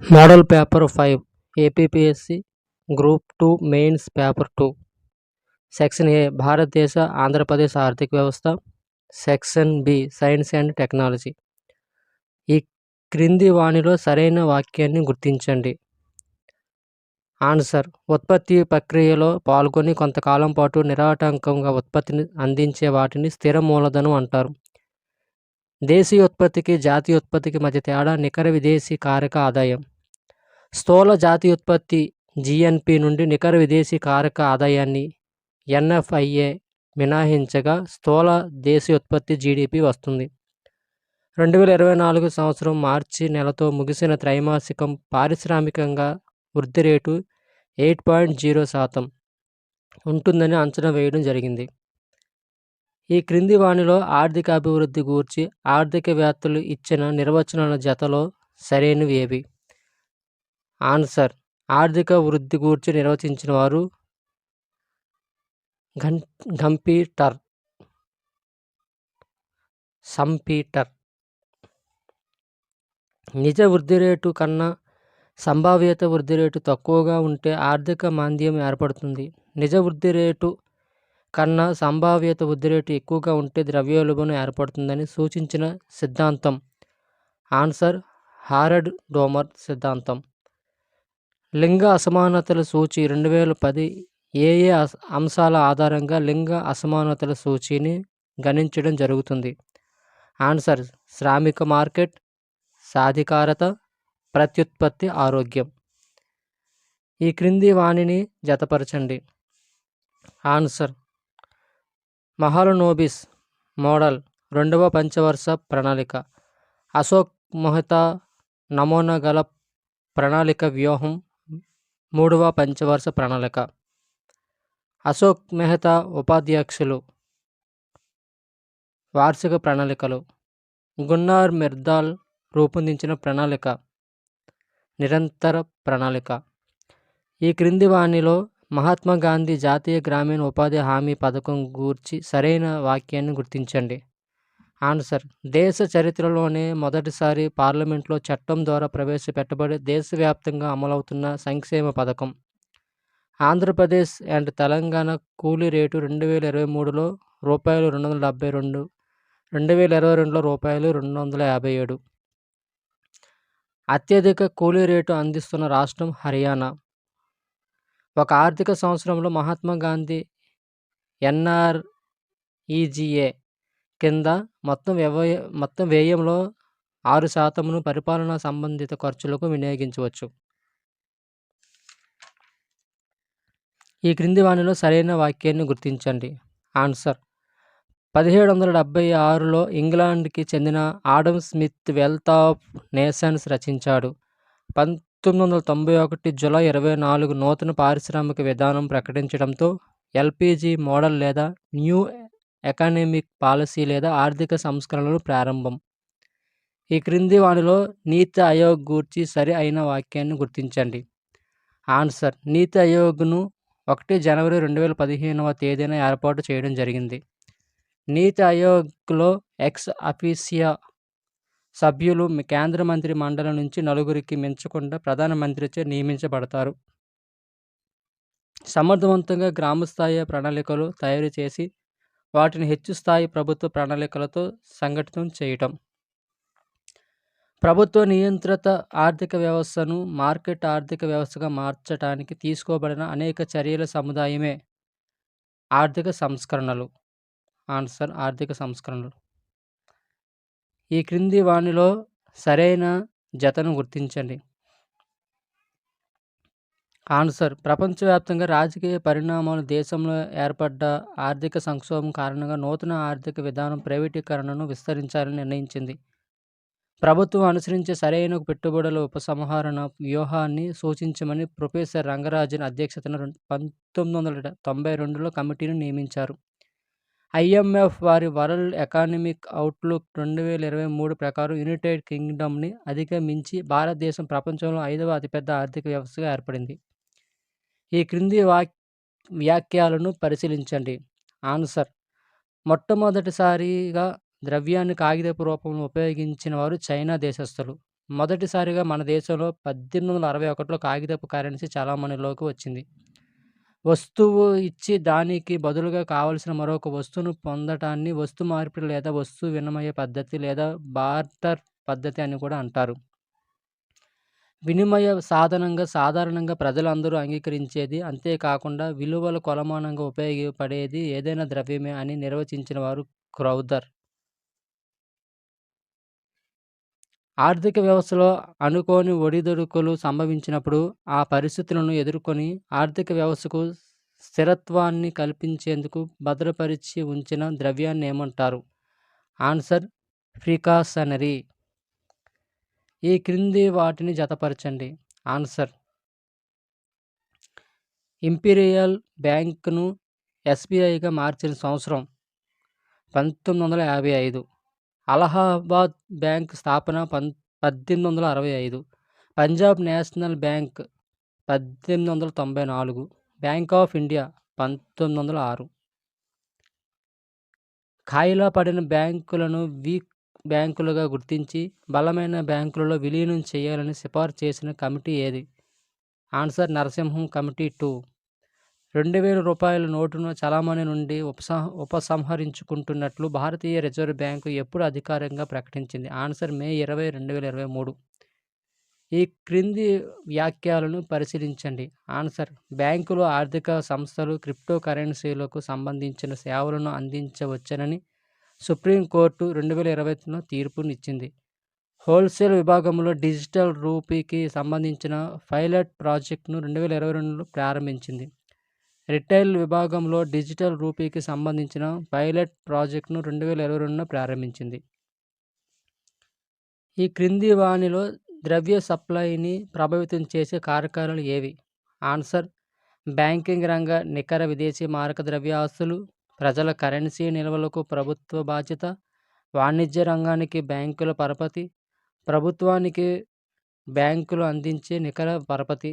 Model paper 5 APPSC group 2 mains paper 2 section ఏ భారతదేశ ఆంధ్రప్రదేశ్ ఆర్థిక వ్యవస్థ. Section B science and technology. ఈ క్రింది వానిలో సరైన వాక్యాన్ని గుర్తించండి. ఆన్సర్: ఉత్పత్తి ప్రక్రియలో పాల్గొని కొంతకాలం పాటు నిరాటంకంగా ఉత్పత్తిని అందించే వాటిని స్థిర మూలధనం అంటారు. దేశీయ ఉత్పత్తికి జాతీయ ఉత్పత్తికి మధ్య తేడా నికర విదేశీ కారక ఆదాయం. స్థూల జాతీయోత్పత్తి జిఎన్పి నుండి నికర విదేశీ కారక ఆదాయాన్ని ఎన్ఎఫ్ఐఏ మినహాయించగా స్థూల దేశీయోత్పత్తి జీడిపి వస్తుంది. 2024 సంవత్సరం మార్చి నెలతో ముగిసిన త్రైమాసికం పారిశ్రామికంగా వృద్ధి రేటు 8.0% ఉంటుందని అంచనా వేయడం జరిగింది. ఈ క్రింది వానిలో ఆర్థిక అభివృద్ధి గూర్చి ఆర్థికవేత్తలు ఇచ్చిన నిర్వచనాల జతలో సరైనవి ఏవి? ఆన్సర్: ఆర్థిక వృద్ధి గూర్చి నిర్వచించిన వారు సంపీటర్. నిజ వృద్ధి రేటు కన్నా సంభావ్యత వృద్ధి రేటు తక్కువగా ఉంటే ఆర్థిక మాంద్యం ఏర్పడుతుంది. నిజ వృద్ధి రేటు కన్నా సంభావ్యత వృద్ధి రేటు ఎక్కువగా ఉంటే ద్రవ్యోల్బణం ఏర్పడుతుందని సూచించిన సిద్ధాంతం. ఆన్సర్: హారడ్ డోమర్ సిద్ధాంతం. లింగ అసమానతల సూచి 2010 ఏ అంశాల ఆధారంగా లింగ అసమానతల సూచీని గణించడం జరుగుతుంది? ఆన్సర్: శ్రామిక మార్కెట్, సాధికారత, ప్రత్యుత్పత్తి, ఆరోగ్యం. ఈ క్రింది వానిని జతపరచండి. ఆన్సర్: మహలనోబిస్ మోడల్ 2వ పంచవర్ష ప్రణాళిక. అశోక్ మెహతా నమూనా గల ప్రణాళిక వ్యూహం 3వ పంచవర్ష ప్రణాళిక. అశోక్ మెహతా ఉపాధ్యక్షులు వార్షిక ప్రణాళికలు. గున్నార్ మిర్దాల్ రూపొందించిన ప్రణాళిక నిరంతర ప్రణాళిక. ఈ క్రింది వానిలో మహాత్మా గాంధీ జాతీయ గ్రామీణ ఉపాధి హామీ పథకం గూర్చి సరైన వాక్యాన్ని గుర్తించండి. ఆన్సర్: దేశ చరిత్రలోనే మొదటిసారి పార్లమెంట్లో చట్టం ద్వారా ప్రవేశపెట్టబడి దేశవ్యాప్తంగా అమలవుతున్న సంక్షేమ పథకం. ఆంధ్రప్రదేశ్ అండ్ తెలంగాణ కూలీ రేటు 2023లో రూపాయలు 272, 2022లో రూపాయలు 257. అత్యధిక కూలీ రేటు అందిస్తున్న రాష్ట్రం హర్యానా. ఒక ఆర్థిక సంవత్సరంలో మహాత్మా గాంధీ ఎన్ఆర్ఈజీఏ కింద మొత్తం వ్యయంలో 6% పరిపాలనా సంబంధిత ఖర్చులకు వినియోగించవచ్చు. ఈ క్రింది వానిలో సరైన వాక్యాన్ని గుర్తించండి. ఆన్సర్: 1776లో ఇంగ్లాండ్కి చెందిన Adam Smith wealth of nations రచించాడు. 1991 జూలై 24 నూతన పారిశ్రామిక విధానం ప్రకటించడంతో ఎల్పీజీ మోడల్ లేదా న్యూ ఎకనామిక్ పాలసీ లేదా ఆర్థిక సంస్కరణలు ప్రారంభం. ఈ క్రింది వానిలో నీతి ఆయోగ్ గూర్చి సరి అయిన వాక్యాన్ని గుర్తించండి. ఆన్సర్: నీతి ఆయోగ్ను 1 జనవరి 2015వ తేదీన ఏర్పాటు చేయడం జరిగింది. నీతి ఆయోగ్లో ఎక్స్ అఫీసియో సభ్యులు కేంద్ర మంత్రి మండలి నుంచి 4కి మించకుండా ప్రధానమంత్రిచే నియమించబడతారు. సమర్థవంతంగా గ్రామస్థాయి ప్రణాళికలు తయారు చేసి వాటిని హెచ్చు స్థాయి ప్రభుత్వ ప్రణాళికలతో సంఘటితం చేయటం. ప్రభుత్వ నియంత్రిత ఆర్థిక వ్యవస్థను మార్కెట్ ఆర్థిక వ్యవస్థగా మార్చడానికి తీసుకోబడిన అనేక చర్యల సముదాయమే ఆర్థిక సంస్కరణలు. ఆన్సర్: ఆర్థిక సంస్కరణలు. ఈ క్రింది వానిలో సరైన జతను గుర్తించండి. ఆన్సర్: ప్రపంచవ్యాప్తంగా రాజకీయ పరిణామాలు, దేశంలో ఏర్పడ్డ ఆర్థిక సంక్షోభం కారణంగా నూతన ఆర్థిక విధానం ప్రైవేటీకరణను విస్తరించాలని నిర్ణయించింది. ప్రభుత్వం అనుసరించే సరైన పెట్టుబడుల ఉపసంహరణ వ్యూహాన్ని సూచించమని ప్రొఫెసర్ రంగరాజన్ అధ్యక్షతన 1992లో కమిటీని నియమించారు. ఐఎంఎఫ్ వారి వరల్డ్ ఎకనామిక్ అవుట్లుక్ 2023 ప్రకారం యునైటెడ్ కింగ్డమ్ని అధిగమించి భారతదేశం ప్రపంచంలో 5వ అతిపెద్ద ఆర్థిక వ్యవస్థగా ఏర్పడింది. ఈ క్రింది వాక్యాలను పరిశీలించండి. ఆన్సర్: మొట్టమొదటిసారిగా ద్రవ్యాన్ని కాగితపు రూపంలో ఉపయోగించిన వారు చైనా దేశస్థులు. మొదటిసారిగా మన దేశంలో 1861లో కాగితపు కరెన్సీ చలామణిలోకి వచ్చింది. వస్తువు ఇచ్చి దానికి బదులుగా కావలసిన మరొక వస్తువును పొందటాన్ని వస్తు మార్పిడి లేదా వస్తు వినిమయ పద్ధతి లేదా బార్టర్ పద్ధతి అని కూడా అంటారు. వినిమయ సాధనంగా సాధారణంగా ప్రజలందరూ అంగీకరించేది, అంతేకాకుండా విలువల కొలమానంగా ఉపయోగపడేది ఏదైనా ద్రవ్యమే అని నిర్వచించిన వారు క్రౌథర్. ఆర్థిక వ్యవస్థలో అనుకోని ఒడిదుడుకులు సంభవించినప్పుడు ఆ పరిస్థితులను ఎదుర్కొని ఆర్థిక వ్యవస్థకు స్థిరత్వాన్ని కల్పించేందుకు భద్రపరిచి ఉంచిన ద్రవ్యాన్ని ఏమంటారు? Answer precautionary. ఈ క్రింది వాటిని జతపరచండి. ఆన్సర్ ఇంపీరియల్ బ్యాంకును ఎస్బీఐగా మార్చిన సంవత్సరం 1955. అలహాబాద్ బ్యాంక్ స్థాపన 1865. Punjab national bank 1894. Bank of India 1906. ఖాయిలా పడిన బ్యాంకులను వీక్ బ్యాంకులుగా గుర్తించి బలమైన బ్యాంకులలో విలీనం చేయాలని సిఫార్సు చేసిన కమిటీ ఏది? Answer Narasimham committee 2. 2000 రూపాయల నోటును చలామణి నుండి ఉపసంహరించుకుంటున్నట్లు భారతీయ రిజర్వ్ బ్యాంకు ఎప్పుడు అధికారికంగా ప్రకటించింది? ఆన్సర్ మే 20, 2023. ఈ క్రింది వ్యాఖ్యలను పరిశీలించండి. ఆన్సర్ బ్యాంకులు, ఆర్థిక సంస్థలు క్రిప్టో కరెన్సీలకు సంబంధించిన సేవలను అందించవచ్చని సుప్రీంకోర్టు 2020లో తీర్పునిచ్చింది. హోల్సేల్ విభాగంలో డిజిటల్ రూపీకి సంబంధించిన పైలట్ ప్రాజెక్టును 2022లో ప్రారంభించింది. రిటైల్ విభాగంలో డిజిటల్ రూపీకి సంబంధించిన పైలట్ ప్రాజెక్టును 2022లో ప్రారంభించింది. ఈ క్రింది వానిలో ద్రవ్య సప్లైని ప్రభావితం చేసే కారకాలు ఏవి? ఆన్సర్ బ్యాంకింగ్ రంగ నికర విదేశీ మారక ద్రవ్య ఆస్తులు, ప్రజల కరెన్సీ నిల్వలకు ప్రభుత్వ బాధ్యత, వాణిజ్య రంగానికి బ్యాంకుల పరపతి, ప్రభుత్వానికి బ్యాంకులు అందించే నికర పరపతి,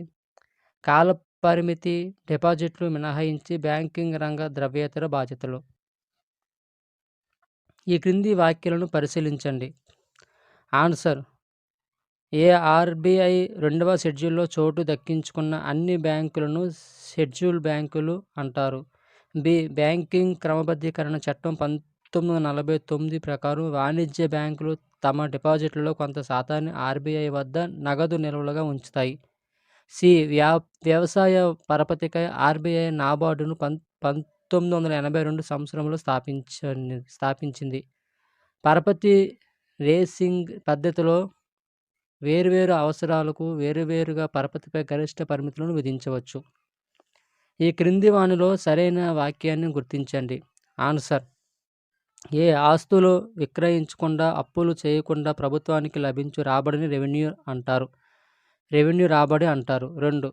కాల పరిమితి డిపాజిట్లు మినహాయించి బ్యాంకింగ్ రంగ ద్రవ్యేతర బాధ్యతలు. ఈ క్రింది వ్యాఖ్యలను పరిశీలించండి. ఆన్సర్ ఏ ఆర్బీఐ 2వ షెడ్యూల్లో చోటు దక్కించుకున్న అన్ని బ్యాంకులను షెడ్యూల్ బ్యాంకులు అంటారు. బి బ్యాంకింగ్ క్రమబద్ధీకరణ చట్టం 1949 ప్రకారం వాణిజ్య బ్యాంకులు తమ డిపాజిట్లలో కొంత శాతాన్ని ఆర్బీఐ వద్ద నగదు నిల్వలుగా ఉంచుతాయి. సి వ్యవసాయ పరపతికై ఆర్బీఐ నాబార్డును 1982 సంవత్సరంలో స్థాపించింది. పరపతి రేసింగ్ పద్ధతిలో వేర్వేరు అవసరాలకు వేరువేరుగా పరపతిపై గరిష్ట పరిమితులను విధించవచ్చు. ఈ క్రింది వానిలో సరైన వాక్యాన్ని గుర్తించండి. ఆన్సర్ ఏ ఆస్తులు విక్రయించకుండా అప్పులు చేయకుండా ప్రభుత్వానికి లభించు రాబడిని రెవెన్యూ రాబడి అంటారు. 2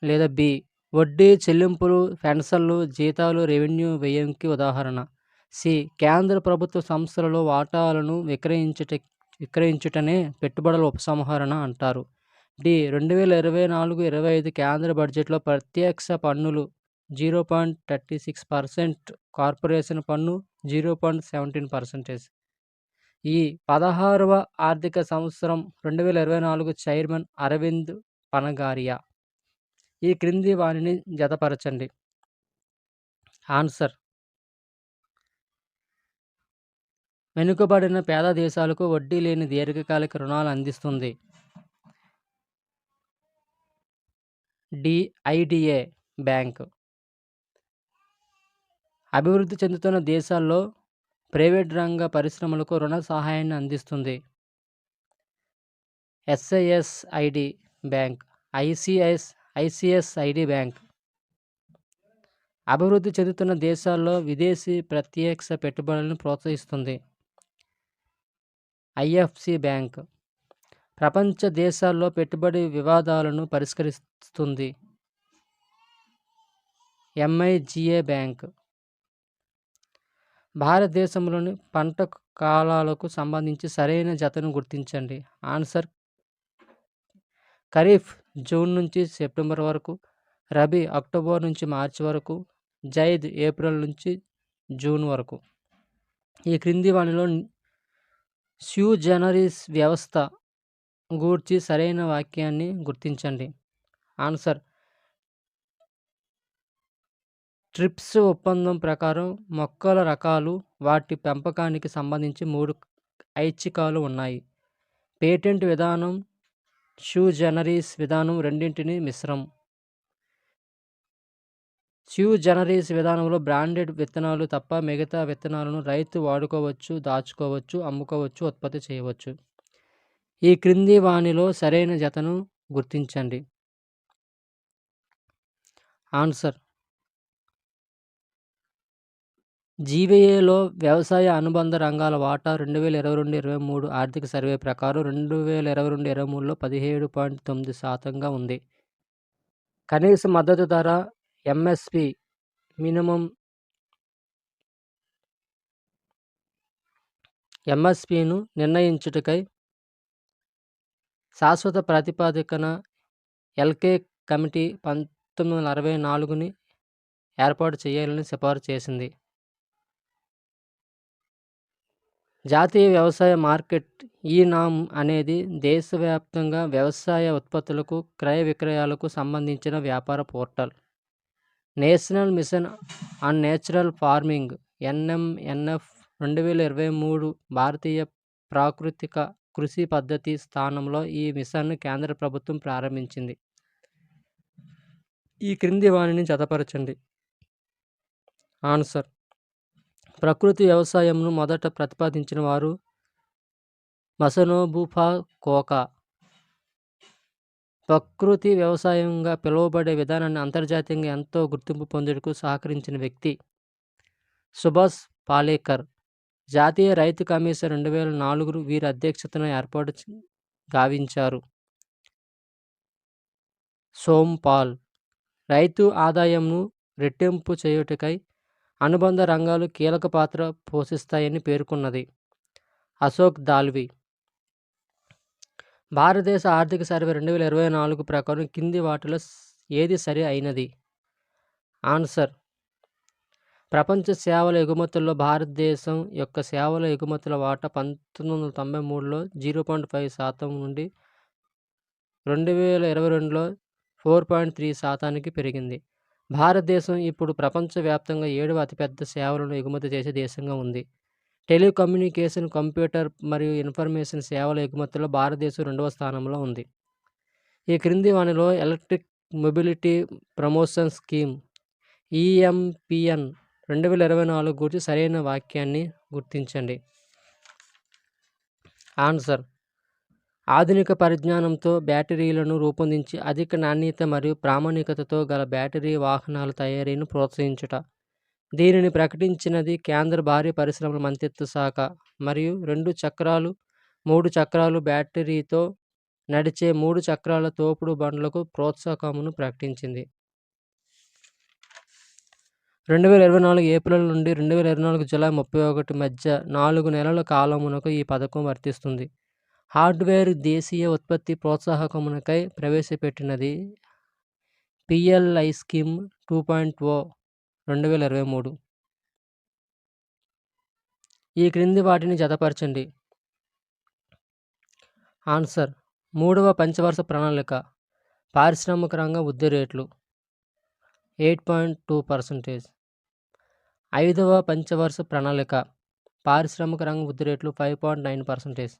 లేదా బి వడ్డీ చెల్లింపులు, పెన్షన్లు, జీతాలు రెవెన్యూ వ్యయంకి ఉదాహరణ. సి కేంద్ర ప్రభుత్వ సంస్థలలో వాటాలను విక్రయించుటనే పెట్టుబడుల ఉపసంహరణ అంటారు. డి 2024-25 కేంద్ర బడ్జెట్లో ప్రత్యక్ష పన్నులు 0.36%, కార్పొరేషన్ పన్ను 0.17%. ఈ 16వ ఆర్థిక సంవత్సరం 2024 చైర్మన్ అరవింద్ పనగారియా. ఈ క్రింది వానిని జతపరచండి. ఆన్సర్ వెనుకబడిన పేద దేశాలకు వడ్డీ లేని దీర్ఘకాలిక రుణాలు అందిస్తుంది. IDA bank. అభివృద్ధి చెందుతున్న దేశాల్లో ప్రైవేట్ రంగ పరిశ్రమలకు రుణ సహాయాన్ని అందిస్తుంది. ఎస్ఐఎస్ఐడి బ్యాంక్. ఐసిఐసిఐడి బ్యాంక్. అభివృద్ధి చెందుతున్న దేశాల్లో విదేశీ ప్రత్యక్ష పెట్టుబడులను ప్రోత్సహిస్తుంది. IFC bank. ప్రపంచ దేశాల్లో పెట్టుబడి వివాదాలను పరిష్కరిస్తుంది. ఎంఐజిఏ బ్యాంక్. భారతదేశంలోని పంట కాలాలకు సంబంధించి సరైన జతను గుర్తించండి. ఆన్సర్ ఖరీఫ్ జూన్ నుంచి సెప్టెంబర్ వరకు, రబీ అక్టోబర్ నుంచి మార్చి వరకు, జైద్ ఏప్రిల్ నుంచి జూన్ వరకు. ఈ క్రింది వానిలో స్యూ జనరిస్ వ్యవస్థ గూర్చి సరైన వాక్యాన్ని గుర్తించండి. ఆన్సర్: ట్రిప్స్ ఒప్పందం ప్రకారం మొక్కల రకాలు, వాటి పెంపకానికి సంబంధించి 3 ఐచ్ఛికాలు ఉన్నాయి. పేటెంట్ విధానం, స్యూ జనరిస్ విధానం రెండింటినీ మిశ్రం. స్యూ జనరిస్ విధానంలో బ్రాండెడ్ విత్తనాలు తప్ప మిగతా విత్తనాలను రైతు వాడుకోవచ్చు, దాచుకోవచ్చు, అమ్ముకోవచ్చు, ఉత్పత్తి చేయవచ్చు. ఈ క్రింది వానిలో సరైన జతను గుర్తించండి. ఆన్సర్: జీవీఏలో వ్యవసాయ అనుబంధ రంగాల వాటా 2022-23 ఆర్థిక సర్వే ప్రకారం 2022-23లో 17.9% ఉంది. కనీస మద్దతు ధర ఎంఎస్పి ఎంఎస్పిను నిర్ణయించుటకై శాశ్వత ప్రాతిపదికన ఎల్కే కమిటీ 1964ని ఏర్పాటు చేయాలని సిఫారసు చేసింది. జాతీయ వ్యవసాయ మార్కెట్ ఈ-నామ్ అనేది దేశవ్యాప్తంగా వ్యవసాయ ఉత్పత్తులకు, క్రయ విక్రయాలకు సంబంధించిన వ్యాపార portal. National mission on natural farming (NMNF) 2023 భారతీయ ప్రాకృతిక కృషి పద్ధతి స్థానంలో ఈ మిషన్ను కేంద్ర ప్రభుత్వం ప్రారంభించింది. ఈ క్రింది వానిని జతపరచండి. ఆన్సర్: ప్రకృతి వ్యవసాయంను మొదట ప్రతిపాదించిన వారు మసనోబు ఫుకోకా. ప్రకృతి వ్యవసాయంగా పిలువబడే విధానాన్ని అంతర్జాతీయంగా ఎంతో గుర్తింపు పొందుటకు సహకరించిన వ్యక్తి సుభాష్ పాలేకర్. జాతీయ రైతు కమిషన్ 2004 వీరి అధ్యక్షతన ఏర్పాటు గావించారు. సోంపాల్. రైతు ఆదాయంను రెట్టింపు చేయుటకై అనుబంధ రంగాలు కీలక పాత్ర పోషిస్తాయని పేర్కొన్నది అశోక్ దాల్వి. భారతదేశ ఆర్థిక సర్వే 2024 ప్రకారం కింది వాటిలో ఏది సరి అయినది? ఆన్సర్: ప్రపంచ సేవల ఎగుమతుల్లో భారతదేశం యొక్క సేవల ఎగుమతుల వాటా 1993లో 0.5% నుండి 2022లో 4.3%కి పెరిగింది. భారతదేశం ఇప్పుడు ప్రపంచవ్యాప్తంగా 7వ అతిపెద్ద సేవలను ఎగుమతి చేసే దేశంగా ఉంది. టెలికమ్యూనికేషన్, కంప్యూటర్ మరియు ఇన్ఫర్మేషన్ సేవల ఎగుమతుల్లో భారతదేశం 2వ స్థానంలో ఉంది. ఈ క్రింది వానిలో electric mobility promotion scheme (EMPN) 2024 గురించి సరైన వాక్యాన్ని గుర్తించండి. ఆన్సర్: ఆధునిక పరిజ్ఞానంతో బ్యాటరీలను రూపొందించి అధిక నాణ్యత మరియు ప్రామాణికతతో గల బ్యాటరీ వాహనాల తయారీని ప్రోత్సహించుట. దీనిని ప్రకటించినది కేంద్ర భారీ పరిశ్రమల మంత్రిత్వ శాఖ మరియు 2 చక్రాలు, 3 చక్రాలు బ్యాటరీతో నడిచే 3 చక్రాల తోపుడు బండ్లకు ప్రోత్సాహకమును ప్రకటించింది. 2024 ఏప్రిల్ నుండి 2024 జూలై 31 మధ్య 4 నెలల కాలమునకు ఈ పథకం వర్తిస్తుంది. హార్డ్వేర్ దేశీయ ఉత్పత్తి ప్రోత్సాహకమునకై ప్రవేశపెట్టినది PLI స్కీమ్ 2.0 2023. ఈ క్రింది వాటిని జతపరచండి. ఆన్సర్: 3వ పంచవర్ష ప్రణాళిక పారిశ్రామిక రంగ వృద్ధి రేట్లు 8.2%. 5వ పంచవర్ష ప్రణాళిక పారిశ్రామిక రంగ వృద్ధి రేట్లు 5.9%.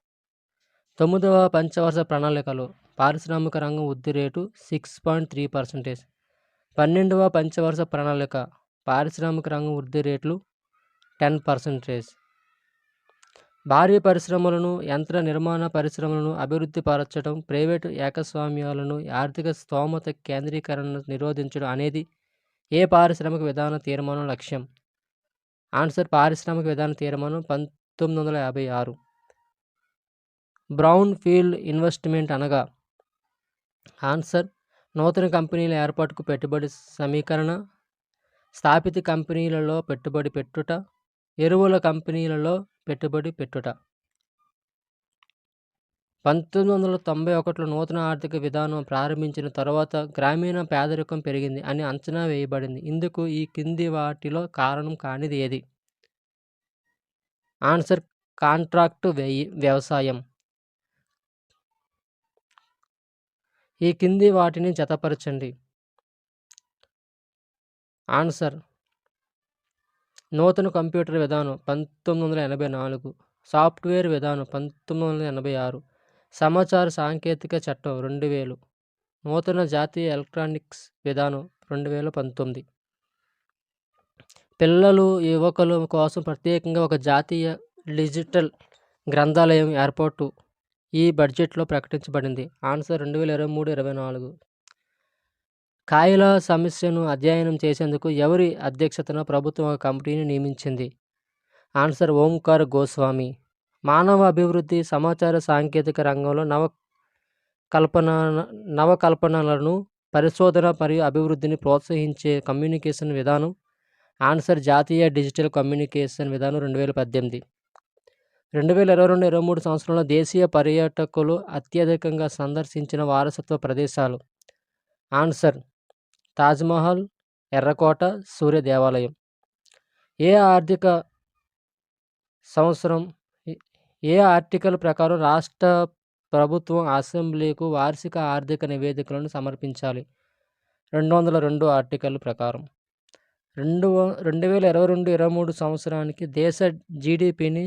9వ పంచవర్ష ప్రణాళికలో పారిశ్రామిక రంగం వృద్ధి రేటు 6.3%. 12వ పంచవర్ష ప్రణాళిక పారిశ్రామిక రంగం వృద్ధి రేట్లు 10%. భారీ పరిశ్రమలను, యంత్ర నిర్మాణ పరిశ్రమలను అభివృద్ధి పరచడం, ప్రైవేటు ఏకస్వామ్యాలను, ఆర్థిక స్తోమత కేంద్రీకరణను నిరోధించడం అనేది ఏ పారిశ్రామిక విధాన తీర్మానం లక్ష్యం? ఆన్సర్: పారిశ్రామిక విధాన తీర్మానం 1956. బ్రౌన్ ఫీల్డ్ ఇన్వెస్ట్మెంట్ అనగా? ఆన్సర్: నూతన కంపెనీల ఏర్పాటుకు పెట్టుబడి సమీకరణ, స్థాపిత కంపెనీలలో పెట్టుబడి పెట్టుట, ఎరువుల కంపెనీలలో పెట్టుబడి పెట్టుట. 1991లో నూతన ఆర్థిక విధానం ప్రారంభించిన తరువాత గ్రామీణ పేదరికం పెరిగింది అని అంచనా వేయబడింది. ఇందుకు ఈ కింది వాటిలో కారణం కానిది ఏది? ఆన్సర్: కాంట్రాక్టు వ్యవసాయం. ఈ కింది వాటిని జతపరచండి. ఆన్సర్: నూతన కంప్యూటర్ విధానం 1984, సాఫ్ట్వేర్ విధానం 1986, సమాచార సాంకేతిక చట్టం 2000, నూతన జాతీయ ఎలక్ట్రానిక్స్ విధానం 2019. పిల్లలు, యువకుల కోసం ప్రత్యేకంగా ఒక జాతీయ డిజిటల్ గ్రంథాలయం ఏర్పాటు ఈ బడ్జెట్లో ప్రకటించబడింది. ఆన్సర్: 2023-24. కాయల సమస్యను అధ్యయనం చేసేందుకు ఎవరి అధ్యక్షతన ప్రభుత్వం ఒక కమిటీని నియమించింది? ఆన్సర్: ఓంకార్ గోస్వామి. మానవ అభివృద్ధి, సమాచార సాంకేతిక రంగంలో నవకల్పనలను, పరిశోధన మరియు అభివృద్ధిని ప్రోత్సహించే కమ్యూనికేషన్ విధానం. ఆన్సర్: జాతీయ డిజిటల్ కమ్యూనికేషన్ విధానం 2018. 2022-23 సంవత్సరంలో దేశీయ పర్యాటకులు అత్యధికంగా సందర్శించిన వారసత్వ ప్రదేశాలు. ఆన్సర్: తాజ్మహల్, ఎర్రకోట, సూర్య దేవాలయం. ఏ ఆర్టికల్ ప్రకారం రాష్ట్ర ప్రభుత్వం అసెంబ్లీకు వార్షిక ఆర్థిక నివేదికలను సమర్పించాలి? 202 ఆర్టికల్ ప్రకారం. 2022-23 సంవత్సరానికి దేశ జీడిపిని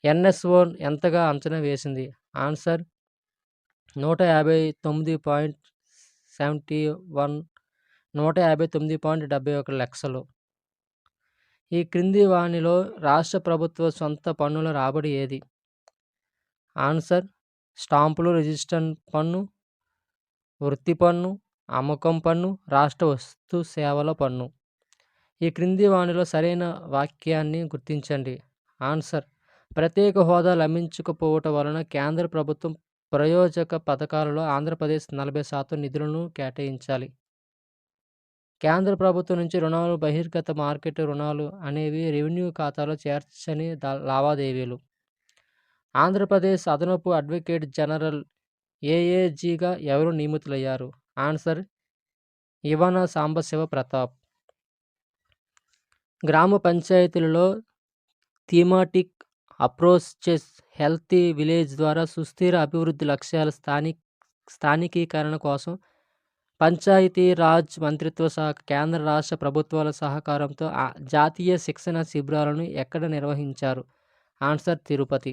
ఎన్ఎస్ఓ ఎంతగా అంచనా వేసింది? ఆన్సర్: 159.71 లక్షలు. ఈ క్రింది వానిలో రాష్ట్ర ప్రభుత్వ సొంత పన్నుల రాబడి ఏది? ఆన్సర్: స్టాంపులు, రిజిస్ట్రేషన్ పన్ను, వృత్తి పన్ను, అమ్మకం పన్ను, రాష్ట్ర వస్తు సేవల పన్ను. ఈ క్రింది వానిలో సరైన వాక్యాన్ని గుర్తించండి. ఆన్సర్: ప్రత్యేక హోదా లభించకపోవటం వలన కేంద్ర ప్రభుత్వం ప్రయోజక పథకాలలో ఆంధ్రప్రదేశ్ 40% నిధులను కేటాయించాలి. కేంద్ర ప్రభుత్వం నుంచి రుణాలు, బహిర్గత మార్కెట్ రుణాలు అనేవి రెవెన్యూ ఖాతాలో చేర్చని లావాదేవీలు. ఆంధ్రప్రదేశ్ అదనపు అడ్వకేట్ జనరల్ ఏఏజీగా ఎవరు నియమితులయ్యారు? ఆన్సర్: ఇవన సాంబశివ ప్రతాప్. గ్రామ పంచాయతీలలో థీమాటిక్ అప్రోచెస్ హెల్తీ విలేజ్ ద్వారా సుస్థిర అభివృద్ధి లక్ష్యాల స్థానికీకరణ కోసం పంచాయతీ రాజ్ మంత్రిత్వ శాఖ, కేంద్ర రాష్ట్ర ప్రభుత్వాల సహకారంతో జాతీయ శిక్షణ శిబిరాలను ఎక్కడ నిర్వహించారు? ఆన్సర్: తిరుపతి.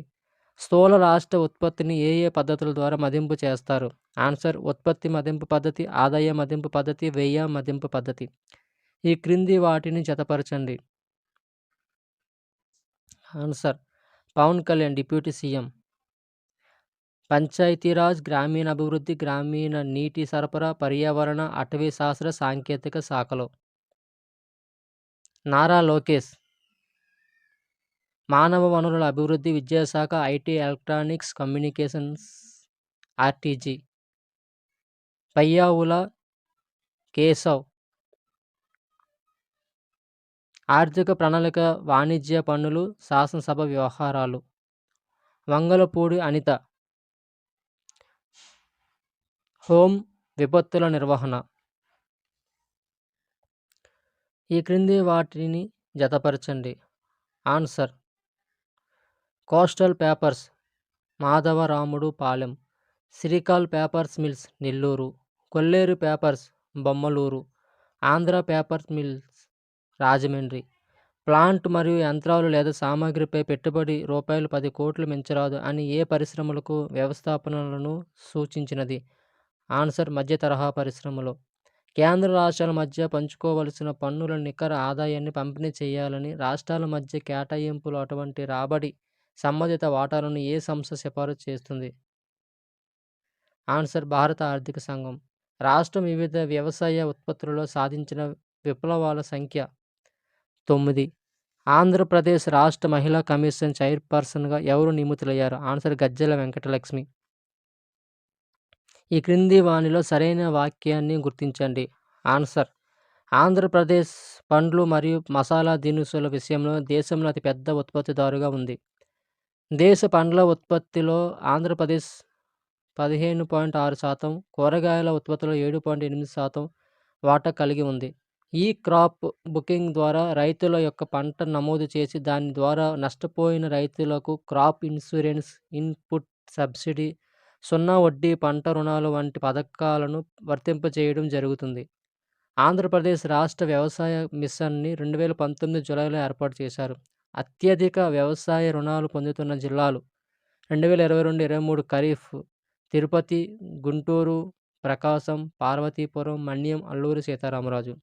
స్థూల రాష్ట్ర ఉత్పత్తిని ఏ పద్ధతుల ద్వారా మదింపు చేస్తారు? ఆన్సర్: ఉత్పత్తి మదింపు పద్ధతి, ఆదాయ మదింపు పద్ధతి, వ్యయ మదింపు పద్ధతి. ఈ క్రింది వాటిని జతపరచండి. Answer: Pawan Kalyan, deputy CM. Panchayati Raj, గ్రామీణాభివృద్ధి, గ్రామీణ నీటి సరఫరా, పర్యావరణ, అటవీ శాస్త్ర సాంకేతిక శాఖలో. నారా లోకేష్, మానవ వనరుల అభివృద్ధి, విద్యాశాఖ, IT, electronics, communications, RTG. Payyavula Keshav, ఆర్థిక ప్రణాళిక, వాణిజ్య పన్నులు, శాసనసభ వ్యవహారాలు. వంగలపూడి అనిత, హోం, విపత్తుల నిర్వహణ. ఈ క్రింది వాటిని జతపరచండి. Answer: coastal papers Madhavaramudu Palem, Srikal papers mills Nellore, Kolleru papers Bommaluru, Andhra papers mills Rajahmundry. Plant మరియు యంత్రాలు లేదా సామాగ్రిపై పెట్టుబడి రూపాయలు 10 కోట్లు మించరాదు అని ఏ పరిశ్రమలకు వ్యవస్థాపనలను సూచించినది? ఆన్సర్: మధ్య తరహా పరిశ్రమలు. కేంద్ర రాష్ట్రాల మధ్య పంచుకోవలసిన పన్నుల నికర ఆదాయాన్ని పంపిణీ చేయాలని రాష్ట్రాల మధ్య కేటాయింపులు అటువంటి రాబడి సంబంధిత వాటాలను ఏ సంస్థ సిఫారసు చేస్తుంది? ఆన్సర్: భారత ఆర్థిక సంఘం. రాష్ట్రం వివిధ వ్యవసాయ ఉత్పత్తులలో సాధించిన విప్లవాల సంఖ్య 9. ఆంధ్రప్రదేశ్ రాష్ట్ర మహిళా కమిషన్ చైర్పర్సన్గా ఎవరు నియమితులయ్యారు? ఆన్సర్: గజ్జెల వెంకటలక్ష్మి. ఈ క్రింది వానిలో సరైన వాక్యాన్ని గుర్తించండి. ఆన్సర్: ఆంధ్రప్రదేశ్ పండ్లు మరియు మసాలా దినుసుల విషయంలో దేశంలో అతిపెద్ద ఉత్పత్తిదారుగా ఉంది. దేశ పండ్ల ఉత్పత్తిలో ఆంధ్రప్రదేశ్ 15.6%, కూరగాయల ఉత్పత్తిలో 7.8% వాటా కలిగి ఉంది. ఈ క్రాప్ బుకింగ్ ద్వారా రైతుల యొక్క పంట నమోదు చేసి దాని ద్వారా నష్టపోయిన రైతులకు క్రాప్ ఇన్సూరెన్స్, ఇన్పుట్ సబ్సిడీ, సున్నా వడ్డీ పంట రుణాలు వంటి పథకాలను వర్తింపజేయడం జరుగుతుంది. ఆంధ్రప్రదేశ్ రాష్ట్ర వ్యవసాయ మిషన్‌ని 2019 జూలైలో ఏర్పాటు చేశారు. అత్యధిక వ్యవసాయ రుణాలు పొందుతున్న జిల్లాలు 2022, 23 ఖరీఫ్ తిరుపతి, గుంటూరు, ప్రకాశం, పార్వతీపురం, మన్యం, అల్లూరి సీతారామరాజు.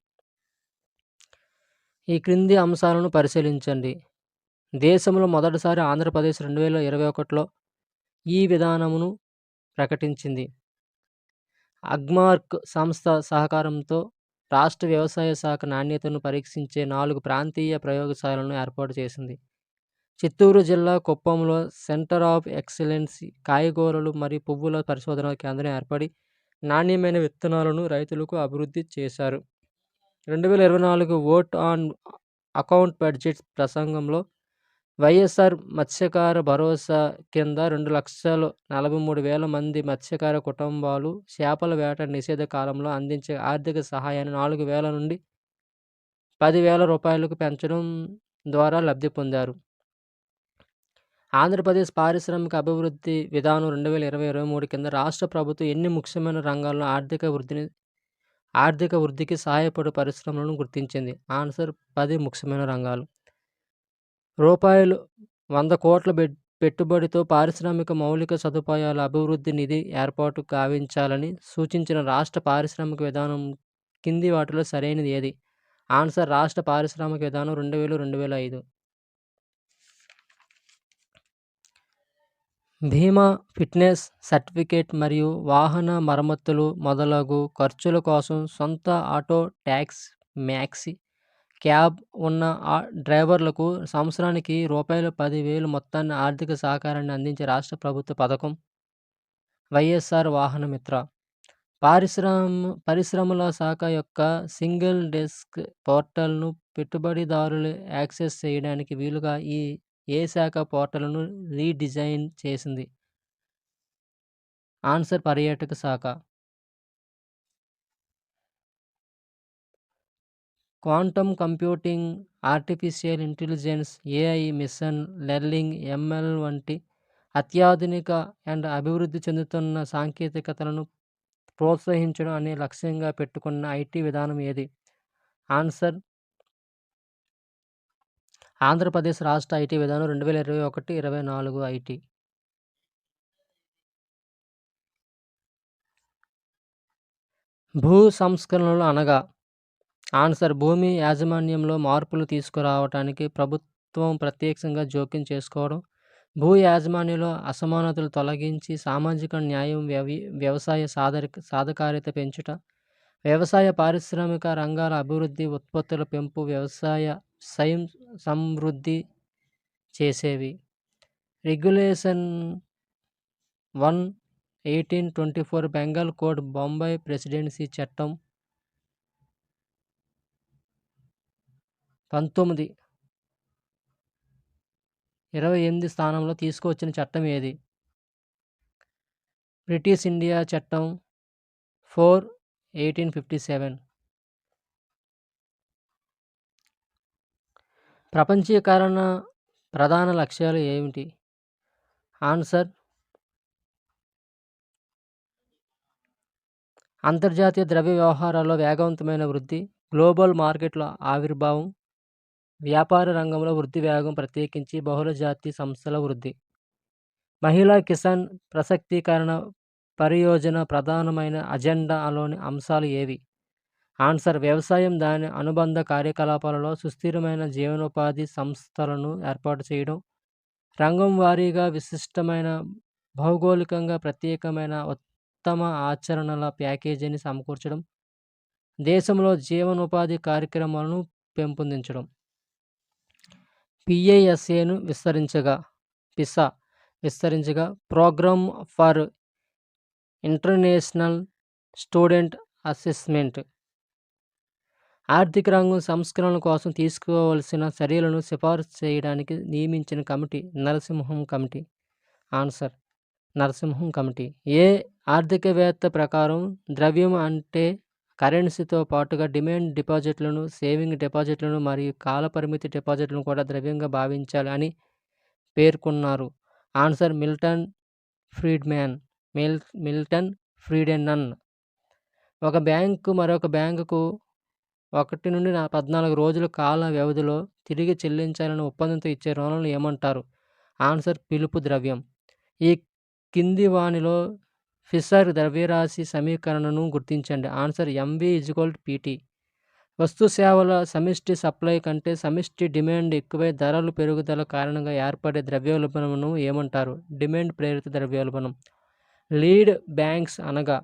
ఈ క్రింది అంశాలను పరిశీలించండి. దేశంలో మొదటిసారి ఆంధ్రప్రదేశ్ 2021లో ఈ విధానమును ప్రకటించింది. అగ్మార్క్ సంస్థ సహకారంతో రాష్ట్ర వ్యవసాయ శాఖ నాణ్యతను పరీక్షించే 4 ప్రాంతీయ ప్రయోగశాలలను ఏర్పాటు చేసింది. చిత్తూరు జిల్లా కుప్పంలో సెంటర్ ఆఫ్ ఎక్సలెన్స్ కాయగూరలు మరియు పువ్వుల పరిశోధనా కేంద్రం ఏర్పడి నాణ్యమైన విత్తనాలను రైతులకు అభివృద్ధి చేశారు. 2024 ఓట్ ఆన్ అకౌంట్ బడ్జెట్ ప్రసంగంలో వైఎస్ఆర్ మత్స్యకార భరోసా కింద 2,43,000 మంది మత్స్యకార కుటుంబాలు చేపల వేట నిషేధ కాలంలో అందించే ఆర్థిక సహాయాన్ని 4,000 నుండి 10,000 రూపాయలకు పెంచడం ద్వారా లబ్ధి పొందారు. ఆంధ్రప్రదేశ్ పారిశ్రామిక అభివృద్ధి విధానం 2020-23 కింద రాష్ట్ర ప్రభుత్వం ఎన్ని ముఖ్యమైన రంగాల్లో ఆర్థిక వృద్ధికి సహాయపడే పరిశ్రమలను గుర్తించింది? ఆన్సర్ 10 ముఖ్యమైన రంగాలు. రూపాయలు 100 కోట్ల పెట్టుబడితో పారిశ్రామిక మౌలిక సదుపాయాల అభివృద్ధి నిధి ఏర్పాటు గావించాలని సూచించిన రాష్ట్ర పారిశ్రామిక విధానం కింది వాటిలో సరైనది ఏది? ఆన్సర్ రాష్ట్ర పారిశ్రామిక విధానం 2000-2005. బీమా, ఫిట్నెస్ సర్టిఫికేట్ మరియు వాహన మరమ్మతులు మొదలగు ఖర్చుల కోసం సొంత ఆటో, మ్యాక్సీ క్యాబ్ ఉన్న డ్రైవర్లకు సంవత్సరానికి రూ.10,000 మొత్తాన్ని ఆర్థిక సహకారాన్ని అందించే రాష్ట్ర ప్రభుత్వ పథకం వైఎస్ఆర్ వాహన మిత్ర. పరిశ్రమల శాఖ యొక్క సింగిల్ డెస్క్ పోర్టల్ను పెట్టుబడిదారులు యాక్సెస్ చేయడానికి వీలుగా ఏ శాఖ పోర్టల్ను రీడిజైన్ చేసింది? ఆన్సర్ పర్యాటక శాఖ. Quantum computing, artificial intelligence, AI, machine learning, ML వంటి అత్యాధునిక అండ్ అభివృద్ధి చెందుతున్న సాంకేతికతలను ప్రోత్సహించడం అనే లక్ష్యంగా పెట్టుకున్న ఐటీ విధానం ఏది? ఆన్సర్ ఆంధ్రప్రదేశ్ రాష్ట్ర ఐటీ విధానం 2021-24 ఐటీ. భూ సంస్కరణలు అనగా? ఆన్సర్ భూమి యాజమాన్యంలో మార్పులు తీసుకురావటానికి ప్రభుత్వం ప్రత్యక్షంగా జోక్యం చేసుకోవడం, భూ యాజమాన్యంలో అసమానతలు తొలగించి సామాజిక న్యాయం, వ్యవసాయ సాధకారిత పెంచుట, వ్యవసాయ పారిశ్రామిక రంగాల అభివృద్ధి, ఉత్పత్తుల పెంపు, వ్యవసాయ స్వయం సమృద్ధి చేసేవి. Regulation 1/1824 Bengal code, Bombay presidency చట్టం 1928 స్థానంలో తీసుకువచ్చిన చట్టం ఏది? బ్రిటిష్ ఇండియా చట్టం 4/1857. ప్రపంచీకరణ ప్రధాన లక్ష్యాలు ఏమిటి? ఆన్సర్ అంతర్జాతీయ ద్రవ్య వ్యవహారాల్లో వేగవంతమైన వృద్ధి, గ్లోబల్ మార్కెట్ల ఆవిర్భావం, వ్యాపార రంగంలో వృద్ధి వేగం, ప్రత్యేకించి బహుళజాతి సంస్థల వృద్ధి. మహిళా కిసాన్ ప్రసక్తీకరణ పరియోజన ప్రధానమైన అజెండాలోని అంశాలు ఏవి? ఆన్సర్ వ్యవసాయం, దాని అనుబంధ కార్యకలాపాలలో సుస్థిరమైన జీవనోపాధి సంస్థలను ఏర్పాటు చేయడం, రంగం వారీగా విశిష్టమైన భౌగోళికంగా ప్రత్యేకమైన ఉత్తమ ఆచరణల ప్యాకేజీని సమకూర్చడం, దేశంలో జీవనోపాధి కార్యక్రమాలను పెంపొందించడం. పిఐఎస్ఏను విస్తరించగా program for international student assessment. ఆర్థిక రంగం సంస్కరణల కోసం తీసుకోవలసిన చర్యలను సిఫారసు చేయడానికి నియమించిన committee Narasimham committee. Answer Narasimham committee. ఏ ఆర్థికవేత్త ప్రకారం ద్రవ్యం అంటే కరెన్సీతో పాటుగా డిమాండ్ డిపాజిట్లను, సేవింగ్ డిపాజిట్లను మరియు కాలపరిమితి డిపాజిట్లను కూడా ద్రవ్యంగా భావించాలి అని పేర్కొన్నారు. Answer Milton Friedman. Milton Friedman. ఒక బ్యాంకు మరొక బ్యాంకుకు 1-14 రోజుల కాల వ్యవధిలో తిరిగి చెల్లించాలని ఒప్పందంతో ఇచ్చే రుణాలను ఏమంటారు? ఆన్సర్ పిలుపు ద్రవ్యం. ఈ కింది వానిలో ఫిషర్ ద్రవ్యరాశి సమీకరణను గుర్తించండి. Answer MV/PT. వస్తు సేవల సమిష్టి సప్లై కంటే సమిష్టి డిమాండ్ ఎక్కువై ధరలు పెరుగుదల కారణంగా ఏర్పడే ద్రవ్యోల్బణమును ఏమంటారు? డిమాండ్ ప్రేరిత ద్రవ్యోల్బణం. లీడ్ బ్యాంక్స్ అనగా?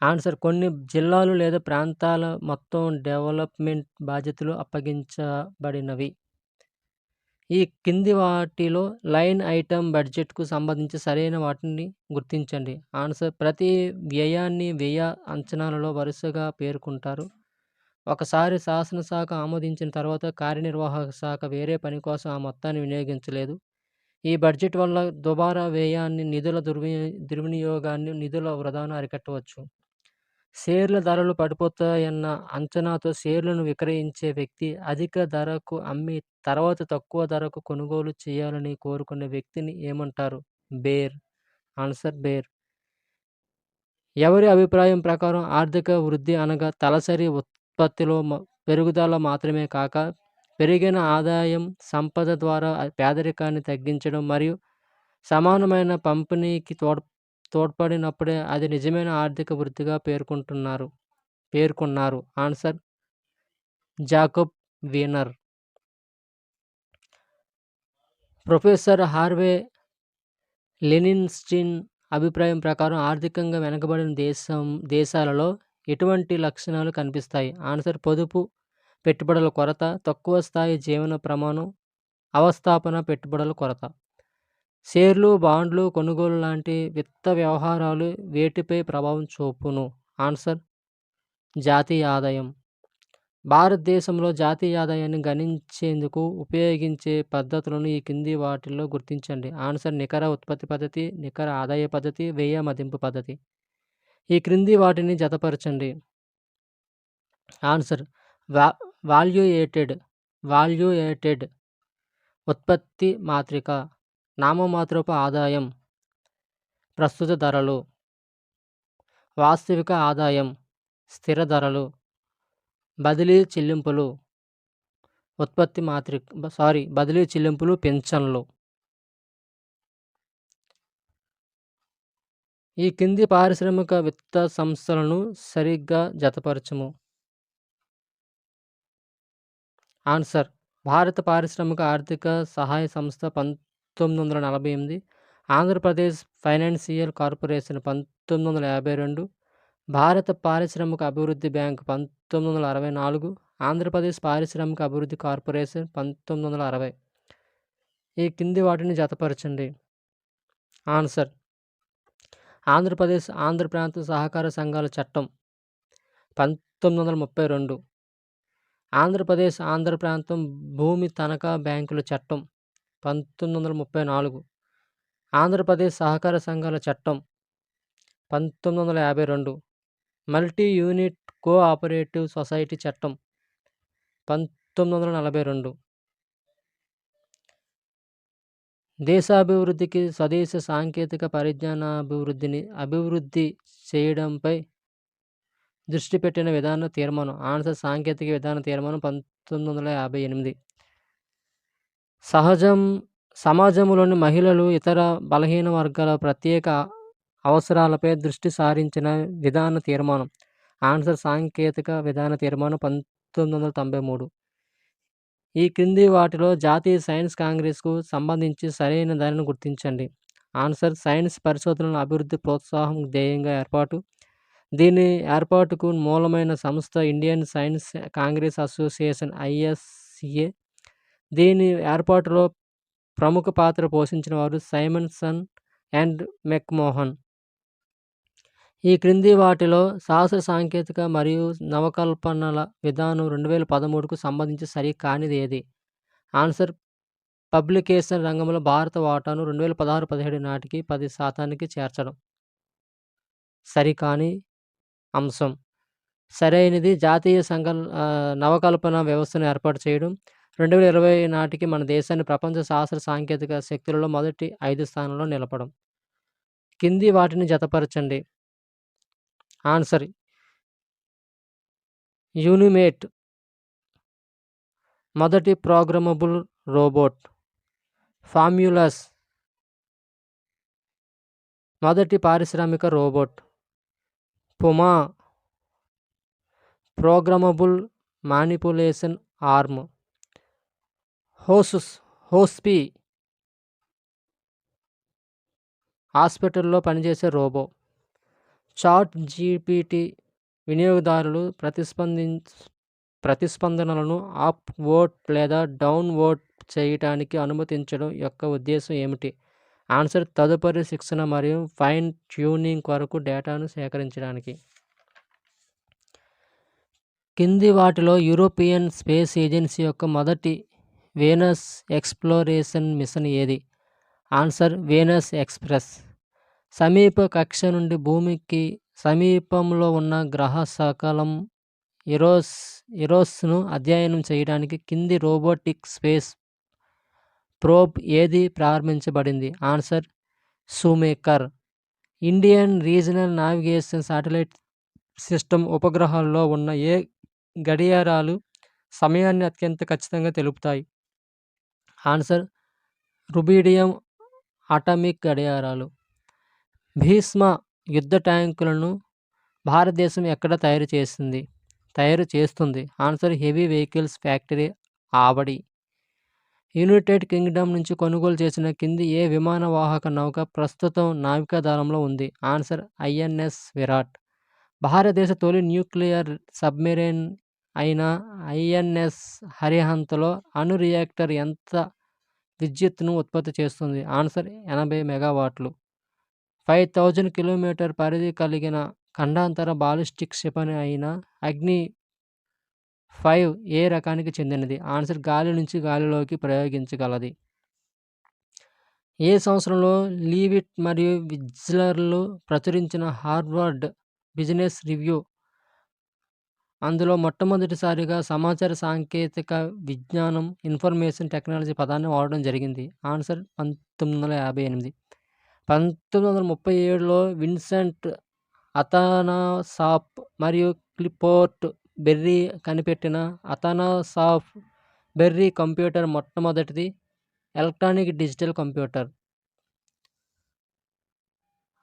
ఆన్సర్ కొన్ని జిల్లాలు లేదా ప్రాంతాల మొత్తం డెవలప్మెంట్ బాధ్యతలు అప్పగించబడినవి. ఈ కింది వాటిలో లైన్ ఐటెమ్ బడ్జెట్‌కు సంబంధించి సరైన వాటిని గుర్తించండి. ఆన్సర్ ప్రతి వ్యయాన్ని వ్యయ అంచనాలలో వరుసగా పేర్కొంటారు. ఒకసారి శాసనశాఖ ఆమోదించిన తర్వాత కార్యనిర్వాహక శాఖ వేరే పని కోసం ఆ మొత్తాన్ని వినియోగించలేదు. ఈ బడ్జెట్ వల్ల దుబారా వ్యయాన్ని, నిధుల దుర్వినియోగాన్ని, నిధుల వృధాను అరికట్టవచ్చు. షేర్ల ధరలు పడిపోతాయన్న అంచనాతో షేర్లను విక్రయించే వ్యక్తి అధిక ధరకు అమ్మి తర్వాత తక్కువ ధరకు కొనుగోలు చేయాలని కోరుకునే వ్యక్తిని ఏమంటారు? బేర్. Answer bear. ఎవరి అభిప్రాయం ప్రకారం ఆర్థిక వృద్ధి అనగా తలసరి ఉత్పత్తిలో పెరుగుదల మాత్రమే కాక పెరిగిన ఆదాయం, సంపద ద్వారా పేదరికాన్ని తగ్గించడం మరియు సమానమైన పంపిణీకి తోడ్పడినప్పుడే అది నిజమైన ఆర్థిక వృద్ధిగా పేర్కొన్నారు. Answer Jacob Viner. Professor Harvey Leibenstein అభిప్రాయం ప్రకారం ఆర్థికంగా వెనుకబడిన దేశాలలో ఎటువంటి లక్షణాలు కనిపిస్తాయి? ఆన్సర్ పొదుపు పెట్టుబడుల కొరత, తక్కువ స్థాయి జీవన ప్రమాణం, అవస్థాపన పెట్టుబడుల కొరత. షేర్లు, బాండ్లు కొనుగోలు లాంటి విత్త వ్యవహారాలు వేటిపై ప్రభావం చూపును? ఆన్సర్ జాతీయ ఆదాయం. భారతదేశంలో జాతీయ ఆదాయాన్ని గణించేందుకు ఉపయోగించే పద్ధతులను ఈ కింది వాటిల్లో గుర్తించండి. ఆన్సర్ నికర ఉత్పత్తి పద్ధతి, నికర ఆదాయ పద్ధతి, వ్యయ మదింపు పద్ధతి. ఈ క్రింది వాటిని జతపరచండి. ఆన్సర్ వాల్యుయేటెడ్ ఉత్పత్తి మాత్రిక, నామమాత్రపు ఆదాయం, ప్రస్తుత ధరలు, వాస్తవిక ఆదాయం, స్థిర ధరలు, బదిలీ చెల్లింపులు, బదిలీ చెల్లింపులు, పింఛన్లు. ఈ కింది పారిశ్రామిక విత్త సంస్థలను సరిగ్గా జతపరచము. ఆన్సర్ భారత పారిశ్రామిక ఆర్థిక సహాయ సంస్థ 1948, ఆంధ్రప్రదేశ్ ఫైనాన్షియల్ కార్పొరేషన్ 1952, భారత పారిశ్రామిక అభివృద్ధి బ్యాంక్ 1964, ఆంధ్రప్రదేశ్ పారిశ్రామిక అభివృద్ధి కార్పొరేషన్ 1960. ఈ కింది వాటిని జతపరచండి. ఆన్సర్ ఆంధ్రప్రదేశ్ ఆంధ్ర ప్రాంత సహకార సంఘాల చట్టం 1932, ఆంధ్రప్రదేశ్ ఆంధ్ర ప్రాంతం భూమి తనఖా బ్యాంకుల చట్టం 1934, ఆంధ్రప్రదేశ్ సహకార సంఘాల చట్టం 1952, మల్టీ యూనిట్ కోఆపరేటివ్ సొసైటీ చట్టం 1942. దేశాభివృద్ధికి స్వదేశీ సాంకేతిక పరిజ్ఞానాభివృద్ధిని అభివృద్ధి చేయడంపై దృష్టి పెట్టిన విధాన తీర్మానం. ఆన్సర్ సాంకేతిక విధాన తీర్మానం 1958. సమాజంలోని మహిళలు, ఇతర బలహీన వర్గాల ప్రత్యేక అవసరాలపై దృష్టి సారించిన విధాన తీర్మానం. ఆన్సర్ సాంకేతిక విధాన తీర్మానం 1993. ఈ క్రింది వాటిలో జాతీయ సైన్స్ కాంగ్రెస్కు సంబంధించి సరైన దానిని గుర్తించండి. ఆన్సర్ సైన్స్ పరిశోధనల అభివృద్ధి ప్రోత్సాహం ధ్యేయంగా ఏర్పాటు. దీని ఏర్పాటుకు మూలమైన సంస్థ Indian science Congress association ISCA. దీని ఏర్పాటులో ప్రముఖ పాత్ర పోషించిన వారు సైమన్సన్ అండ్ మెక్మోహన్. ఈ క్రింది వాటిలో శాస్త్ర సాంకేతిక మరియు నవకల్పనల విధానం 2013కు సంబంధించి సరికానిది ఏది? ఆన్సర్ పబ్లికేషన్ రంగంలో భారత వాటాను 2016-17 నాటికి 10% చేర్చడం. సరికాని అంశం. సరైనది. జాతీయ నవకల్పన వ్యవస్థను ఏర్పాటు చేయడం. 2020 నాటికి మన దేశాన్ని ప్రపంచ శాస్త్ర సాంకేతిక శక్తులలో మొదటి 5 స్థానంలో నిలపడం. కింది వాటిని జతపరచండి. ఆన్సర్ యూనిమేట్ మొదటి ప్రోగ్రామబుల్ రోబోట్. ఫామ్యులస్ మొదటి పారిశ్రామిక robot. PUMA programmable manipulation arm. Hospi హాస్పిటల్లో పనిచేసే రోబో. చాట్ జీపీటీ వినియోగదారులు ప్రతిస్పందనలను అప్ వోట్ లేదా డౌన్ వోట్ చేయటానికి అనుమతించడం యొక్క ఉద్దేశం ఏమిటి? ఆన్సర్ తదుపరి శిక్షణ మరియు ఫైన్ ట్యూనింగ్ కొరకు డేటాను సేకరించడానికి. కింది వాటిలో యూరోపియన్ స్పేస్ ఏజెన్సీ యొక్క మొదటి వీనస్ ఎక్స్ప్లోరేషన్ మిషన్ ఏది? Answer Venus express. సమీప కక్ష నుండి భూమికి సమీపంలో ఉన్న గ్రహ శకలం ఇరోస్ను అధ్యయనం చేయడానికి కింది రోబోటిక్ స్పేస్ ప్రోబ్ ఏది ప్రారంభించబడింది? Answer Shoemaker. Indian regional navigation satellite system ఉపగ్రహాల్లో ఉన్న ఏ గడియారాలు సమయాన్ని అత్యంత ఖచ్చితంగా తెలుపుతాయి? ఆన్సర్ రుబిడియం అటామిక్ గడియారాలు. భీష్మ యుద్ధ ట్యాంకులను భారతదేశం ఎక్కడ తయారు చేస్తుంది? Answer heavy vehicles factory Avadi. United Kingdom నుంచి కొనుగోలు చేసిన కింది ఏ విమాన వాహక నౌక ప్రస్తుతం నావికాదళంలో ఉంది? Answer INS Virat. భారతదేశ తొలి న్యూక్లియర్ సబ్మెరైన్ అయిన ఐఎన్ఎస్ అరిహంత్లో అణు రియాక్టర్ ఎంత విద్యుత్తును ఉత్పత్తి చేస్తుంది? ఆన్సర్ 80 మెగావాట్లు. 5000 కిలోమీటర్ పరిధి కలిగిన ఖండాంతర బాలిస్టిక్ క్షిపణి అయిన అగ్ని 5 ఏ రకానికి చెందినది? ఆన్సర్ గాలి నుంచి గాలిలోకి ప్రయోగించగలది. ఏ సంవత్సరంలో లీవిట్ మరియు విజ్లర్లు ప్రచురించిన హార్వర్డ్ బిజినెస్ రివ్యూ అందులో మొట్టమొదటిసారిగా సమాచార సాంకేతిక విజ్ఞానం ఇన్ఫర్మేషన్ టెక్నాలజీ పదాన్ని వాడడం జరిగింది? ఆన్సర్ 1958. 1937లో విన్సెంట్ అతనాసాప్ మరియు క్లిఫోర్డ్ బెర్రీ కనిపెట్టిన అతనాసాప్ బెర్రీ కంప్యూటర్ మొట్టమొదటిది ఎలక్ట్రానిక్ డిజిటల్ కంప్యూటర్.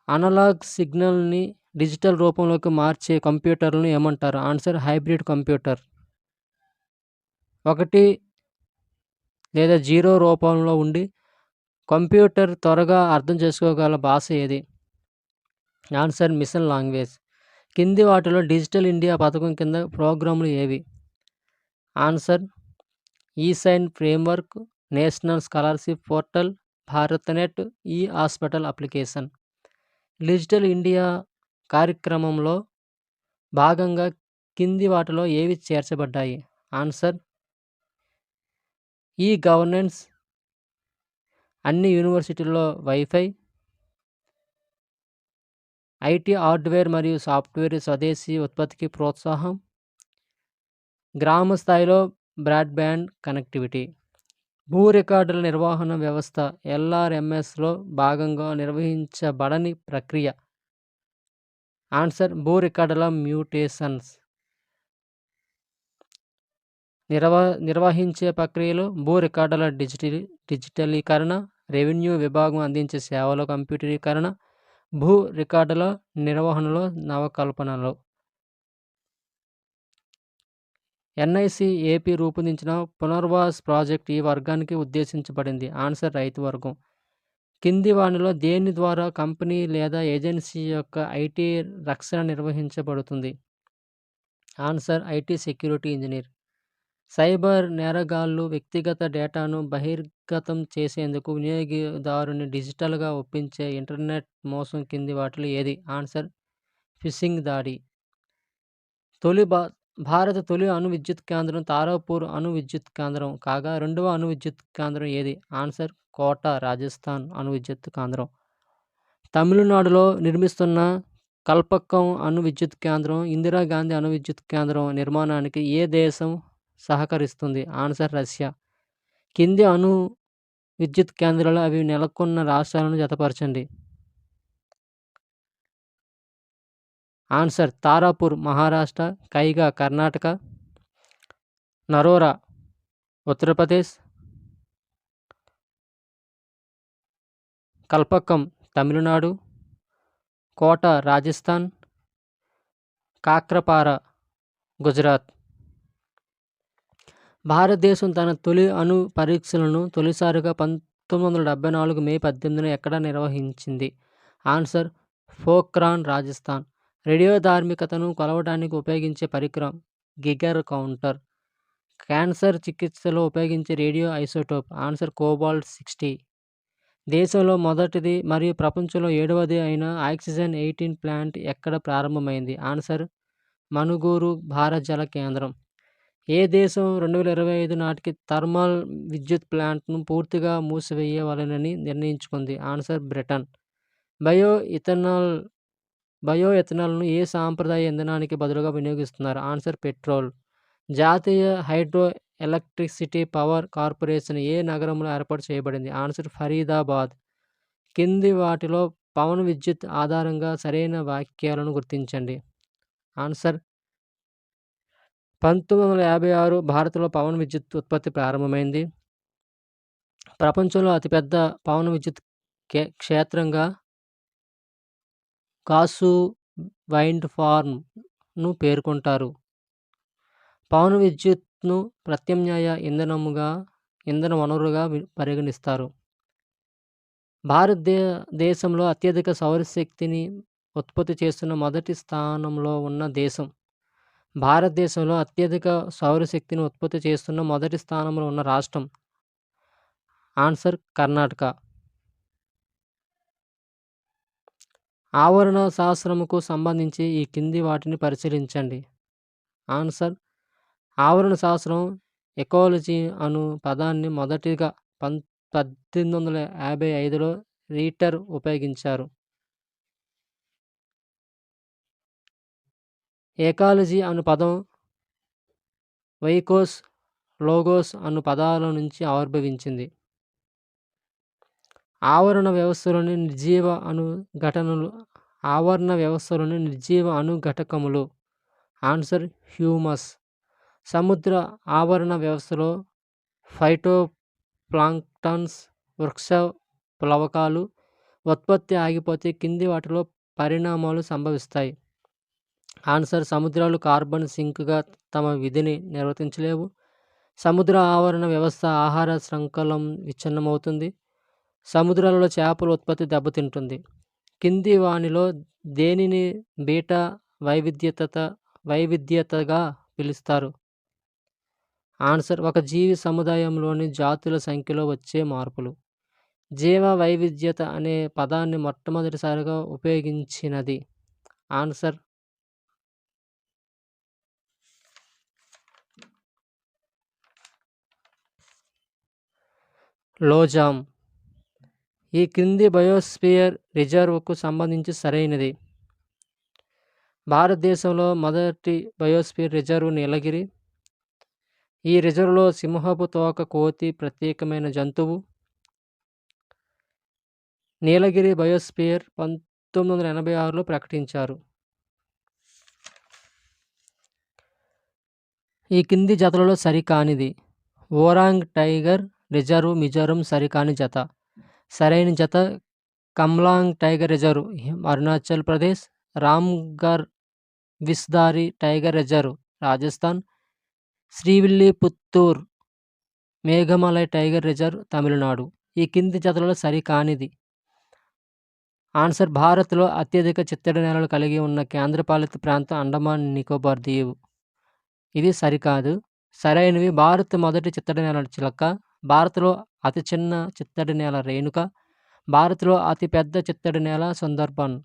అనలాగ్ సిగ్నల్ని డిజిటల్ రూపంలోకి మార్చే కంప్యూటర్లను ఏమంటారు? Answer hybrid computer. 1 లేదా 0 రూపంలో ఉండి కంప్యూటర్ త్వరగా అర్థం చేసుకోగల భాష ఏది? Answer machine language. కింది వాటిలో డిజిటల్ ఇండియా పథకం కింద ప్రోగ్రాములు ఏవి? Answer eSign framework, national scholarship portal, Bharat net, e hospital application. Digital India కార్యక్రమంలో భాగంగా కింది వాటిలో ఏవి చేర్చబడ్డాయి? ఆన్సర్ ఈ గవర్నెన్స్, అన్ని యూనివర్సిటీల్లో వైఫై, ఐటీ హార్డ్వేర్ మరియు సాఫ్ట్వేర్ స్వదేశీ ఉత్పత్తికి ప్రోత్సాహం, గ్రామ స్థాయిలో బ్రాడ్బ్యాండ్ కనెక్టివిటీ. భూ రికార్డుల నిర్వహణ వ్యవస్థ ఎల్ఆర్ఎంఎస్లో భాగంగా నిర్వహించబడని ప్రక్రియ? ఆన్సర్ భూ రికార్డుల మ్యూటేషన్స్. నిర్వహించే ప్రక్రియలో భూ రికార్డుల డిజిటలీకరణ, రెవెన్యూ విభాగం అందించే సేవల కంప్యూటరీకరణ, భూ రికార్డుల నిర్వహణలో నవకల్పనలు. ఎన్ఐసి ఏపీ రూపొందించిన పునర్వాస్ ప్రాజెక్ట్ ఈ వర్గానికి ఉద్దేశించబడింది? ఆన్సర్ రైతు వర్గం. కింది వానిలో దేని ద్వారా కంపెనీ లేదా ఏజెన్సీ యొక్క ఐటీ రక్షణ నిర్వహించబడుతుంది? Answer IT security engineer. Cyber నేరగాళ్లు వ్యక్తిగత డేటాను బహిర్గతం చేసేందుకు వినియోగదారుని డిజిటల్గా ఒప్పించే ఇంటర్నెట్ మోసం కింది వాటిలో ఏది? ఆన్సర్ ఫిషింగ్ దాడి. భారత తొలి అణు విద్యుత్ కేంద్రం తారాపూర్ అణు విద్యుత్ కేంద్రం కాగా రెండవ అణు విద్యుత్ కేంద్రం ఏది? ఆన్సర్ కోటా రాజస్థాన్ అణు విద్యుత్ కేంద్రం. తమిళనాడులో నిర్మిస్తున్న కల్పక్కం అణు విద్యుత్ కేంద్రం, ఇందిరాగాంధీ అణు విద్యుత్ కేంద్రం నిర్మాణానికి ఏ దేశం సహకరిస్తుంది? Answer Russia. కింది అణు విద్యుత్ కేంద్రాలు అవి నెలకొన్న రాష్ట్రాలను జతపరచండి. ఆన్సర్ తారాపూర్ మహారాష్ట్ర, కైగా కర్ణాటక, నరోరా ఉత్తరప్రదేశ్, కల్పక్కం తమిళనాడు, కోట రాజస్థాన్, కాక్రపార గుజరాత్. భారతదేశం తన తొలి అణు పరీక్షలను తొలిసారిగా 1974 మే 18న ఎక్కడ నిర్వహించింది? ఆన్సర్ పోఖ్రాన్ రాజస్థాన్. రేడియో ధార్మికతను కొలవడానికి ఉపయోగించే పరికరం గిగర్ కౌంటర్. క్యాన్సర్ చికిత్సలో ఉపయోగించే రేడియో ఐసోటోప్. ఆన్సర్ కోబాల్ట్-60. దేశంలో మొదటిది మరియు ప్రపంచంలో 7వది అయిన ఆక్సిజన్ 18 ప్లాంట్ ఎక్కడ ప్రారంభమైంది? ఆన్సర్ మనుగూరు భారత జల కేంద్రం. ఏ దేశం 2025 నాటికి థర్మల్ విద్యుత్ ప్లాంట్ను పూర్తిగా మూసివేయవలెనని నిర్ణయించుకుంది? Answer Britain. బయో ఎథనాల్ను ఏ సాంప్రదాయ ఇంధనానికి బదులుగా వినియోగిస్తున్నారు? Answer petrol. జాతీయ హైడ్రో ఎలక్ట్రిసిటీ పవర్ కార్పొరేషన్ ఏ నగరంలో ఏర్పాటు చేయబడింది? ఆన్సర్ ఫరీదాబాద్. కింది వాటిలో పవన విద్యుత్ ఆధారంగా సరైన వాక్యాలను గుర్తించండి. ఆన్సర్ 1956 భారత్లో పవన విద్యుత్ ఉత్పత్తి ప్రారంభమైంది. ప్రపంచంలో అతిపెద్ద పవన విద్యుత్ క్షేత్రంగా కాసు వైండ్ ఫార్మ్ను పేర్కొంటారు. పవన విద్యుత్ను ప్రత్యామ్నాయ ఇంధన వనరుగా పరిగణిస్తారు. భారతదేశంలో అత్యధిక సౌరశక్తిని ఉత్పత్తి చేస్తున్న మొదటి స్థానంలో ఉన్న దేశం? భారతదేశంలో అత్యధిక సౌరశక్తిని ఉత్పత్తి చేస్తున్న మొదటి స్థానంలో ఉన్న రాష్ట్రం? ఆన్సర్ కర్ణాటక. ఆవరణ శాస్త్రముకు సంబంధించి ఈ కింది వాటిని పరిశీలించండి. ఆన్సర్ ఆవరణ శాస్త్రం ఎకాలజీ అను పదాన్ని మొదటిగా 1855లో రీటర్ ఉపయోగించారు. ఎకాలజీ అను పదం వైకోస్, లోగోస్ అను పదాల నుంచి ఆవిర్భవించింది. ఆవరణ వ్యవస్థలోని నిర్జీవ అణుఘటకములు. Answer humus. సముద్ర ఆవరణ వ్యవస్థలో ఫైటోప్లాంక్టన్స్, వృక్ష ప్లవకాలు ఉత్పత్తి ఆగిపోతే కింది వాటిలో పరిణామాలు సంభవిస్తాయి? ఆన్సర్ సముద్రాలు కార్బన్ సింక్గా తమ విధిని నిర్వర్తించలేవు. సముద్ర ఆవరణ వ్యవస్థ ఆహార శృంఖలం విచ్ఛిన్నమవుతుంది. సముద్రాలలో చేపల ఉత్పత్తి దెబ్బతింటుంది. కింది వానిలో దేనిని బీటా వైవిధ్యతగా పిలుస్తారు? ఆన్సర్ ఒక జీవి సముదాయంలోని జాతుల సంఖ్యలో వచ్చే మార్పులు. జీవ వైవిధ్యత అనే పదాన్ని మొట్టమొదటిసారిగా ఉపయోగించినది? ఆన్సర్ లోజామ్. ఈ క్రింది బయోస్పియర్ రిజర్వ్కు సంబంధించి సరైనది? భారతదేశంలో మొదటి బయోస్పియర్ రిజర్వ్ నీలగిరి. ఈ రిజర్వ్లో సింహపు తోక కోతి ప్రత్యేకమైన జంతువు. నీలగిరి బయోస్పియర్ 1986లో ప్రకటించారు. ఈ కింది జతలలో సరికానిది? ఓరాంగ్ టైగర్ రిజర్వ్ మిజోరం సరికాని జత. సరైన జత Kamlang tiger reserve Arunachal Pradesh, Ramgarh Vishdhari tiger reserve Rajasthan, Srivilliputhur Megamalai tiger reserve Tamil Nadu. ఈ కింది జతలలో సరికానిది? ఆన్సర్ భారత్లో అత్యధిక చిత్తడి నేలలు కలిగి ఉన్న కేంద్రపాలిత ప్రాంతం అండమాన్ నికోబార్ దీవు. ఇది సరికాదు. సరైనవి భారత్ మొదటి చిత్తడి నేల చిలక, భారత్లో అతి చిన్న చిత్తడి నేల రేణుక, భారత్లో అతి పెద్ద చిత్తడి నేల సుందర్బన్.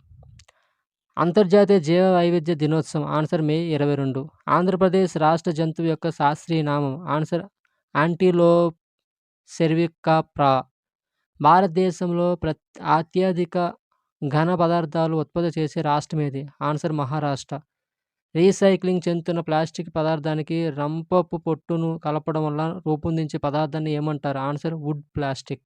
అంతర్జాతీయ జీవ వైవిధ్య దినోత్సవం. ఆన్సర్ మే 22. ఆంధ్రప్రదేశ్ రాష్ట్ర జంతువు యొక్క శాస్త్రీయ నామం. Answer antelope cervicapra. భారతదేశంలో అత్యధిక ఘన పదార్థాలు ఉత్పత్తి చేసే రాష్ట్రం ఏది? ఆన్సర్ మహారాష్ట్ర. రీసైక్లింగ్ చెందుతున్న ప్లాస్టిక్ పదార్థానికి రంపపు పొట్టును కలపడం వల్ల రూపొందించే పదార్థాన్ని ఏమంటారు? Answer wood plastic.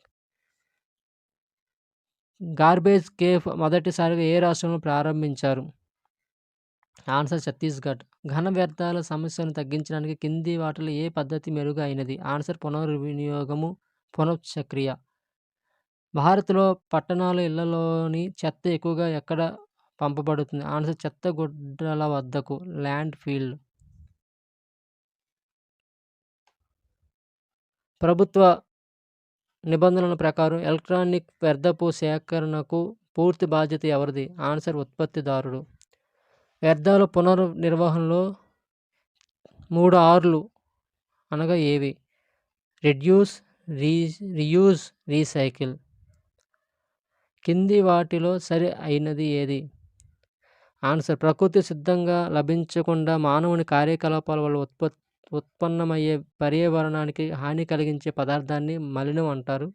Garbage cafe మొదటిసారిగా ఏ రాష్ట్రంలో ప్రారంభించారు? ఆన్సర్ ఛత్తీస్‌గఢ్. ఘన వ్యర్థాల సమస్యను తగ్గించడానికి కింది వాటిలో ఏ పద్ధతి మెరుగు అయినది? ఆన్సర్ పునర్వినియోగము, పునశ్చక్రియ. భారత్‌లో పట్టణాలు, ఇళ్లలోని చెత్త ఎక్కువగా ఎక్కడ పంపబడుతుంది? ఆన్సర్ చెత్తగుడ్డల వద్దకు, ల్యాండ్ ఫిల్. ప్రభుత్వ నిబంధనల ప్రకారం ఎలక్ట్రానిక్ వ్యర్థపు సేకరణకు పూర్తి బాధ్యత ఎవరిది? ఆన్సర్ ఉత్పత్తిదారుడు. వ్యర్థాల పునర్నిర్వహణలో 3 Rలు అనగా ఏవి? Reduce, reuse, recycle. కింది వాటిలో సరి అయినది ఏది? ఆన్సర్ ప్రకృతి సిద్ధంగా లభించకుండా మానవుని కార్యకలాపాల వల్ల ఉత్పన్నమయ్యే పర్యావరణానికి హాని కలిగించే పదార్థాన్ని మలినం అంటారు.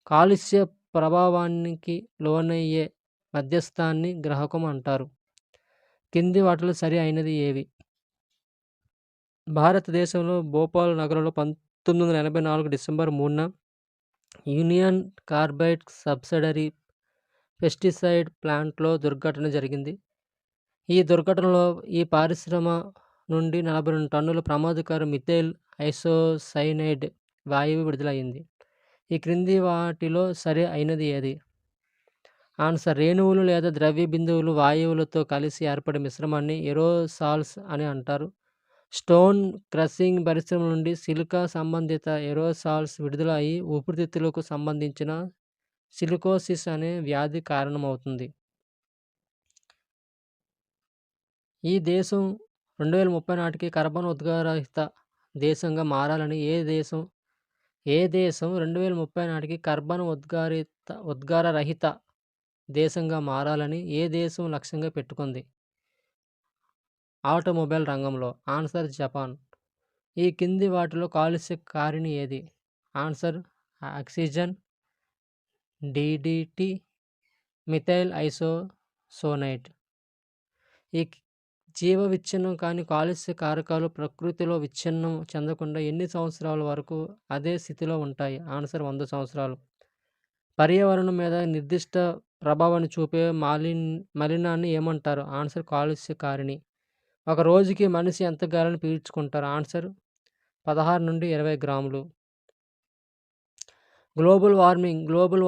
కాలుష్య ప్రభావానికి లోనయ్యే మధ్యస్థాన్ని గ్రాహకం అంటారు. కింది వాటిలో సరి అయినది ఏవి? భారతదేశంలో భోపాల్ నగరంలో 1984 డిసెంబర్ 3న యూనియన్ కార్బైడ్ సబ్సిడరీ పెస్టిసైడ్ ప్లాంట్లో దుర్ఘటన జరిగింది. ఈ దుర్ఘటనలో ఈ పరిశ్రమ నుండి 42 టన్నుల ప్రమాదకర మిథైల్ ఐసోసైనైడ్ వాయువు విడుదలైంది. ఈ క్రింది వాటిలో సరి అయినది ఏది? ఆన్సర్ రేణువులు లేదా ద్రవ్య బిందువులు వాయువులతో కలిసి ఏర్పడే మిశ్రమాన్ని ఏరోసాల్స్ అని అంటారు. స్టోన్ క్రషింగ్ పరిశ్రమ నుండి సిలికా సంబంధిత ఏరోసాల్స్ విడుదల అయి ఊపిరితిత్తులకు సంబంధించిన సిలికోసిస్ అనే వ్యాధి కారణమవుతుంది. ఈ దేశం 2030 నాటికి కార్బన్ ఉద్గారరహిత దేశంగా మారాలని ఏ దేశం 2030 నాటికి కార్బన్ ఉద్గారరహిత దేశంగా మారాలని ఏ దేశం లక్ష్యంగా పెట్టుకుంది? ఆటోమొబైల్ రంగంలో. Answer Japan. ఈ కింది వాటిలో కాలుష్య కారిణి ఏది? Answer oxygen, DDT, methyl isocyanate. ఈ జీవ విచ్ఛిన్నం కాని కాలుష్య కారకాలు ప్రకృతిలో విచ్ఛిన్నం చెందకుండా ఎన్ని సంవత్సరాల వరకు అదే స్థితిలో ఉంటాయి? ఆన్సర్ 100 సంవత్సరాలు. పర్యావరణం మీద నిర్దిష్ట ప్రభావాన్ని చూపే మలినాన్ని ఏమంటారు? ఆన్సర్ కాలుష్య కారిణి. ఒక రోజుకి మనిషి ఎంత గాలిని పీల్చుకుంటారు? ఆన్సర్ 16 నుండి 20 గ్రాములు. గ్లోబల్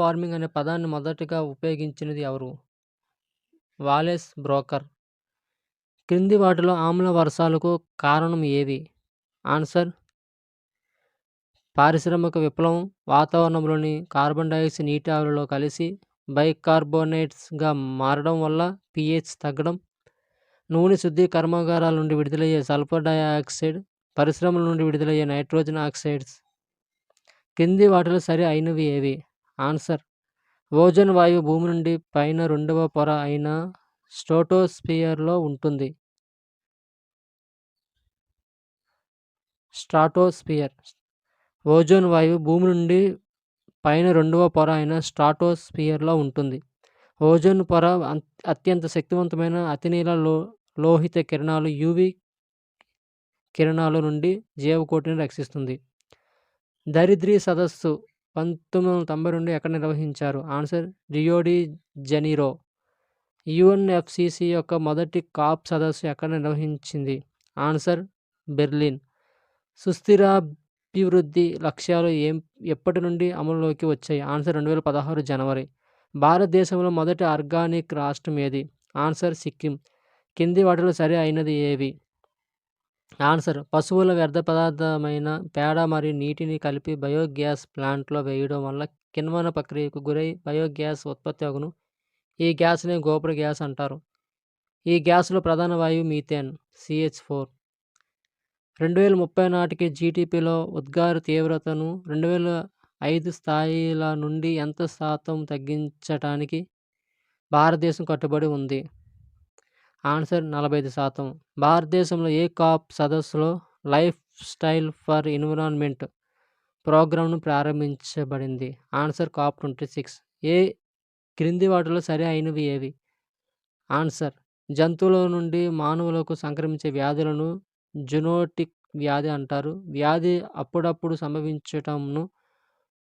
వార్మింగ్ అనే పదాన్ని మొదటగా ఉపయోగించినది ఎవరు? Wallace broker. క్రింది వాటిలో ఆమ్ల వర్షాలకు కారణం ఏవి? ఆన్సర్ పారిశ్రామిక విప్లవం. వాతావరణంలోని కార్బన్ డయాక్సైడ్ నీటి ఆవిరిలో కలిసి బైకార్బోనేట్స్గా మారడం వల్ల pH తగ్గడం. నూనె శుద్ధి కర్మాగారాల నుండి విడుదలయ్యే సల్ఫర్ డయాక్సైడ్, పరిశ్రమల నుండి విడుదలయ్యే నైట్రోజన్ ఆక్సైడ్స్. కింది వాటిలో సరి అయినవి ఏవి? ఆన్సర్ ఓజోన్ వాయువు భూమి నుండి పైన 2వ పొర అయిన స్ట్రాటోస్ఫియర్లో ఉంటుంది. ఓజోన్ వాయువు భూమి నుండి పైన 2వ పొర అయిన స్ట్రాటోస్ఫియర్లో ఉంటుంది. ఓజోన్ పొర అత్యంత శక్తివంతమైన అతినీల లోహిత కిరణాలు యువి కిరణాల నుండి జీవకోటిని రక్షిస్తుంది. దరిద్రీ సదస్సు 1992 ఎక్కడ నిర్వహించారు? Answer Rio de Janeiro. UNFCCC యొక్క మొదటి కాప్ సదస్సు ఎక్కడ నిర్వహించింది? Answer Berlin. సుస్థిరాభివృద్ధి లక్ష్యాలు ఎప్పటి నుండి అమలులోకి వచ్చాయి? ఆన్సర్ 2016 జనవరి. భారతదేశంలో మొదటి ఆర్గానిక్ రాష్ట్రం ఏది? ఆన్సర్ సిక్కిం. కింది వాటిలో సరి అయినది ఏవి? ఆన్సర్ పశువుల వ్యర్థ పదార్థమైన పేడ మరియు నీటిని కలిపి బయోగ్యాస్ ప్లాంట్లో వేయడం వల్ల కిణ్వన ప్రక్రియకు గురై బయోగ్యాస్ ఉత్పత్తి అగును. ఈ గ్యాస్ని గోబర్ గ్యాస్ అంటారు. ఈ గ్యాస్లో ప్రధాన వాయువు మీథేన్, CH4. 2030 నాటికి జీడిపిలో ఉద్గార తీవ్రతను 2005 స్థాయిల నుండి ఎంత శాతం తగ్గించటానికి భారతదేశం కట్టుబడి ఉంది? ఆన్సర్ 45%. భారతదేశంలో ఏ కాప్ సదస్సులో లైఫ్ స్టైల్ ఫర్ ఎన్విరాన్మెంట్ ప్రోగ్రాంను ప్రారంభించబడింది? Answer COP26. ఏ క్రింది వాటిలో సరి అయినవి ఏవి? ఆన్సర్: జంతువుల నుండి మానవులకు సంక్రమించే వ్యాధులను జునోటిక్ వ్యాధి అంటారు. వ్యాధి అప్పుడప్పుడు సంభవించటంను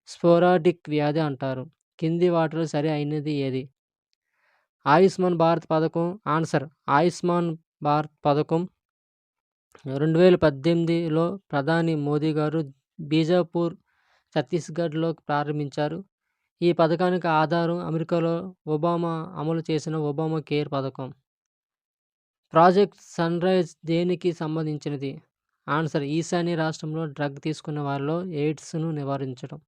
స్పోరాడిక్ వ్యాధి అంటారు. కింది వాటిలో సరి అయినది ఏది? ఆయుష్మాన్ భారత్ పథకం. ఆన్సర్: ఆయుష్మాన్ భారత్ పథకం 2018లో ప్రధాని మోదీ గారు బీజాపూర్, ఛత్తీస్‌గఢ్‌లో ప్రారంభించారు. ఈ పథకానికి ఆధారం అమెరికాలో ఒబామా అమలు చేసిన ఒబామా కేర్ పథకం. ప్రాజెక్ట్ సన్‌రైజ్ దేనికి సంబంధించినది? ఆన్సర్: ఈశాన్య రాష్ట్రంలో డ్రగ్ తీసుకున్న వారిలో ఎయిడ్స్‌ను నివారించడం.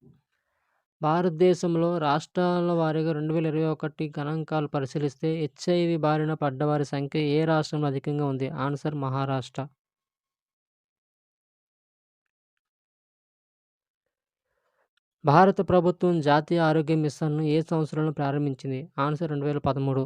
భారతదేశంలో రాష్ట్రాల వారీగా 2021 గణాంకాలు పరిశీలిస్తే హెచ్ఐవి బారిన పడ్డవారి సంఖ్య ఏ రాష్ట్రంలో అధికంగా ఉంది? ఆన్సర్: మహారాష్ట్ర. భారత ప్రభుత్వం జాతీయ ఆరోగ్య మిషన్‌ను ఏ సంవత్సరంలో ప్రారంభించింది? ఆన్సర్: 2013.